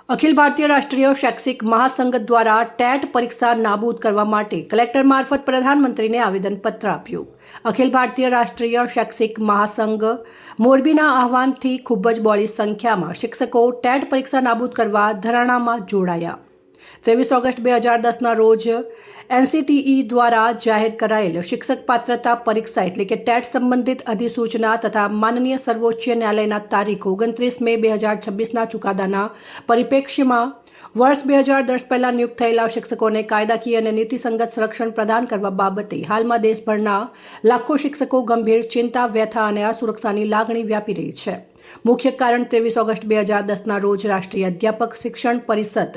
અખિલ ભારતીય રાષ્ટ્રીય શૈક્ષિક મહાસંઘ દ્વારા ટેટ પરીક્ષા નાબૂદ કરવા માટે કલેક્ટર મારફત પ્રધાનમંત્રીને આવેદનપત્ર આપ્યું। અખિલ ભારતીય રાષ્ટ્રીય શૈક્ષિક મહાસંઘ મોરબીના આહવાનથી ખૂબ જ બહોળી સંખ્યામાં શિક્ષકો ટેટ પરીક્ષા નાબૂદ કરવા ધરણામાં જોડાયા। 23 ઓગસ્ટ 2010ના રોજ એનસીટીઈ દ્વારા જાહેર કરાયેલ શિક્ષક પાત્રતા પરીક્ષા એટલે કે ટેટ સંબંધિત અધિસૂચના તથા માનનીય સર્વોચ્ચ ન્યાયાલયના તારીખ 29 મે 2026ના ચુકાદાના પરિપ્રેક્ષ્યમાં વર્ષ 2010 પહેલા નિયુક્ત થયેલા શિક્ષકોને કાયદાકીય અને નીતિસંગત સંરક્ષણ પ્રદાન કરવા બાબતે હાલમાં દેશભરના લાખો શિક્ષકો ગંભીર ચિંતા, વ્યથા અને અસુરક્ષાની લાગણી વ્યાપી રહી છે। મુખ્ય કારણ 23 ઓગસ્ટ 2010ના રોજ રાષ્ટ્રીય અધ્યાપક શિક્ષણ પરિષદ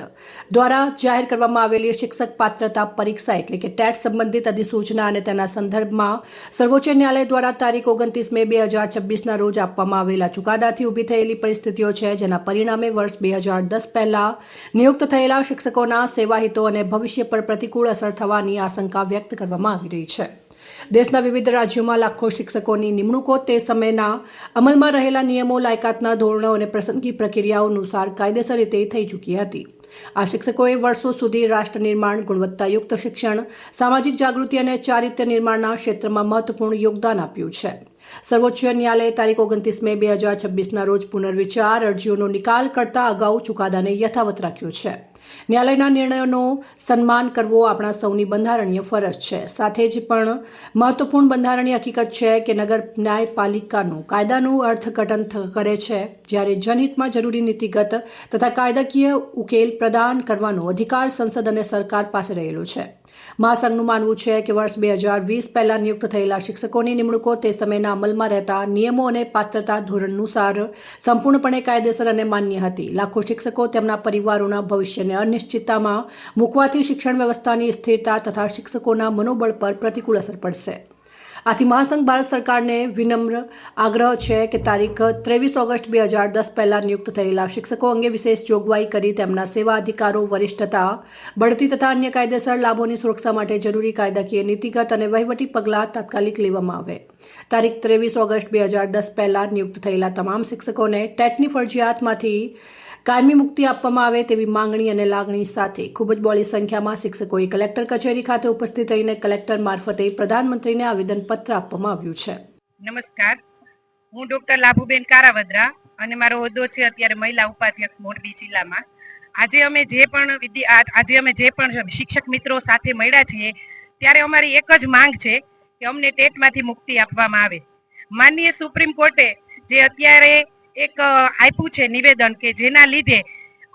દ્વારા જાહેર કરવામાં આવેલી શિક્ષક પાત્રતા પરીક્ષા એટલે કે ટેટ સંબંધિત અધિસૂચના અને તેના સંદર્ભમાં સર્વોચ્ચ ન્યાયાલય દ્વારા તારીખ 29 મે 2026ના રોજ આપવામાં આવેલા ચુકાદાથી ઊભી થયેલી પરિસ્થિતિઓ છે, જેના પરિણામે વર્ષ 2010 પહેલા નિયુક્ત થયેલા શિક્ષકોના સેવાહિતો અને ભવિષ્ય પર પ્રતિકૂળ અસર થવાની આશંકા વ્યક્ત કરવામાં આવી રહી છે। દેશના વિવિધ રાજ્યોમાં લાખો શિક્ષકોની નિમણૂકો તે સમયના અમલમાં રહેલા નિયમો, લાયકાતના ધોરણો અને પસંદગી પ્રક્રિયાઓ અનુસાર કાયદેસર રીતે થઈ ચૂકી હતી। આ શિક્ષકોએ વર્ષો સુધી રાષ્ટ્ર નિર્માણ, ગુણવત્તાયુક્ત શિક્ષણ, સામાજિક જાગૃતિ અને ચારિત્ર્ય નિર્માણના ક્ષેત્રમાં મહત્વપૂર્ણ યોગદાન આપ્યું છે। સર્વોચ્ચ ન્યાયાલયે તારીખ 29 મે 2026ના રોજ પુનર્વિચાર અરજીઓનો નિકાલ કરતા અગાઉ ચુકાદાને યથાવત રાખ્યો છે। ન્યાયાલયના નિર્ણયોનો સન્માન કરવો આપણા સૌની બંધારણીય ફરજ છે। સાથે જ પણ મહત્વપૂર્ણ બંધારણીય હકીકત છે કે નગર ન્યાયપાલિકાનું કાયદાનું અર્થઘટન કરે છે, જ્યારે જનહિતમાં જરૂરી નીતિગત તથા કાયદાકીય ઉકેલ પ્રદાન કરવાનો અધિકાર સંસદ અને સરકાર પાસે રહેલો છે। મહાસંઘનું માનવું છે કે વર્ષ 2020 પહેલા નિયુક્ત થયેલા શિક્ષકોની નિમણૂકો તે સમયના અમલમાં રહેતા નિયમો અને પાત્રતા ધોરણ અનુસાર સંપૂર્ણપણે કાયદેસર અને માન્ય હતી। લાખો શિક્ષકો તેમના પરિવારોના ભવિષ્યને અનિશ્ચિતતામાં મૂકવાથી શિક્ષણ વ્યવસ્થાની સ્થિરતા તથા શિક્ષકોના મનોબળ પર પ્રતિકૂળ અસર પડશે। આથી મહાસંઘ ભારત સરકારને વિનમ્ર આગ્રહ છે કે તારીખ 23 ઓગસ્ટ 2010 પહેલા નિયુક્ત થયેલા શિક્ષકો અંગે વિશેષ જોગવાઈ કરી તેમના સેવા અધિકારો, વરિષ્ઠતા, બઢતી તથા અન્ય કાયદેસર લાભોની સુરક્ષા માટે જરૂરી કાયદાકીય, નીતિગત અને વહીવટી પગલાં તાત્કાલિક લેવામાં આવે। તારીખ 23 ઓગસ્ટ 2010 પહેલા નિયુક્ત થયેલા તમામ શિક્ષકોને ટેટની ફરજિયાતમાંથી કાયમી મુક્તિ આપવામાં આવે તેવી માંગણી અને લાગણી સાથે ખૂબ જ બહોળી સંખ્યામાં શિક્ષકોએ કલેક્ટર કચેરી ખાતે ઉપસ્થિત રહીને કલેક્ટર મારફતે પ્રધાનમંત્રીને આવેદનપત્ર આપવામાં આવ્યું છે। નમસ્કાર, હું ડોક્ટર લાભુબેન કારાવદરા અને મારો હોદ્દો છે અત્યારે મહિલા ઉપાધ્યક્ષ મોરબી જિલ્લામાં। આજે અમે જે પણ શિક્ષક મિત્રો સાથે મળ્યા છીએ ત્યારે અમારી એક જ માંગ છે કે અમને ટેટમાંથી મુક્તિ આપવામાં આવે। માનનીય સુપ્રીમ કોર્ટે જે અત્યારે એક આપ્યું છે નિવેદન કે જેના લીધે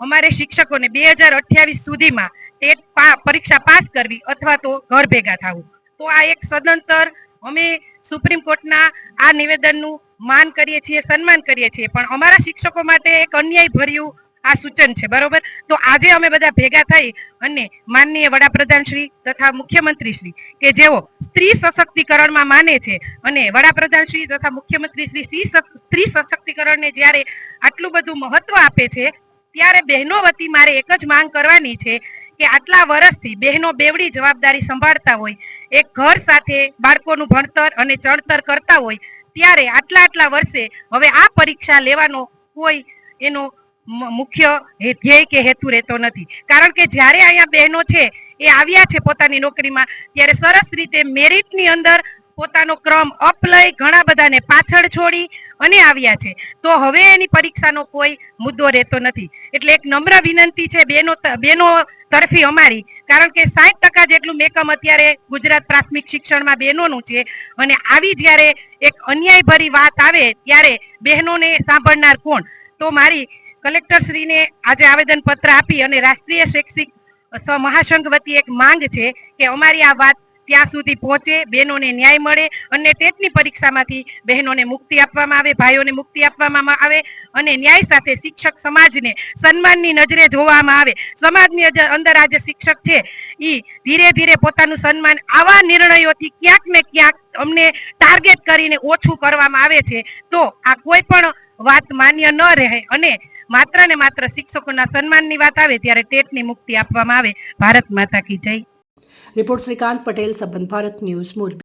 અમારે શિક્ષકોને 2028 સુધીમાં ટેટ પરીક્ષા પાસ કરવી અથવા તો ઘર ભેગા થવું, તો આ એક સદંતર અમે સુપ્રીમ કોર્ટના આ નિવેદનનું માન કરીએ છીએ, સન્માન કરીએ છીએ, પણ અમારા શિક્ષકો માટે એક અન્યાય ભર્યું આ સૂચન છે, બરોબર। તો આજે અમે બધા ભેગા થઈ અને માનનીય વડાપ્રધાન શ્રી તથા મુખ્યમંત્રી શ્રી કે જેઓ સ્ત્રી સશક્તિકરણમાં માને છે અને વડાપ્રધાન શ્રી તથા મુખ્યમંત્રી શ્રી સ્ત્રી સશક્તિકરણને જ્યારે આટલું બધું મહત્વ આપે છે, ત્યારે બહેનો વતી મારે એક જ માંગ કરવાની છે કે આટલા વર્ષથી બહેનો બેવડી જવાબદારી સંભાળતા હોય, એક ઘર સાથે બાળકોનું ભણતર અને ચણતર કરતા હોય, ત્યારે આટલા વર્ષે હવે આ પરીક્ષા લેવાનો કોઈ એનો મુખ્ય ધ્યેય કે હેતુ રહેતો નથી। કારણ કે જ્યારે અહીંયા બહેનો છે એ આવ્યા છે પોતાની નોકરીમાં ત્યારે સરસ રીતે મેરિટની અંદર પોતાનો ક્રમ અપ લઈ ઘણા બધાને પાછળ છોડી અને આવ્યા છે, તો હવે એની પરીક્ષાનો કોઈ મુદ્દો રહેતો નથી। એટલે એક નમ્ર વિનંતી છે બેનો તરફી અમારી, કારણ કે 60% જેટલું મેકમ અત્યારે ગુજરાત પ્રાથમિક શિક્ષણમાં બહેનોનું છે અને આવી જ્યારે એક અન્યાયભરી વાત આવે ત્યારે બહેનોને સાંભળનાર કોણ? તો મારી કલેક્ટરશ્રીને આજે આવેદનપત્ર આપી અને રાષ્ટ્રીય શૈક્ષિક મહાસંઘ વતી એક માંગ છે કે અમારી આ વાત ત્યાં સુધી પહોંચે, બહેનોને ન્યાય મળે અને ટેટની પરીક્ષામાંથી બહેનોને મુક્તિ આપવામાં આવે, ભાઈઓને મુક્તિ આપવામાં આવે અને ન્યાય સાથે શિક્ષક સમાજને સન્માનની નજરે જોવામાં આવે। સમાજની અંદર આજે શિક્ષક છે એ ધીરે ધીરે પોતાનું સન્માન આવા નિર્ણયોથી ક્યાંક ને ક્યાંક અમને ટાર્ગેટ કરીને ઓછું કરવામાં આવે છે, તો આ કોઈ પણ વાત માન્ય ન રહે અને માત્ર ને માત્ર શિક્ષકોના સન્માનની વાત આવે ત્યારે ટેટની મુક્તિ આપવામાં આવે। ભારત માતા કી જય। રિપોર્ટ શ્રીકાંત પટેલ, સંબંધ ભારત ન્યૂઝ, મોરબી।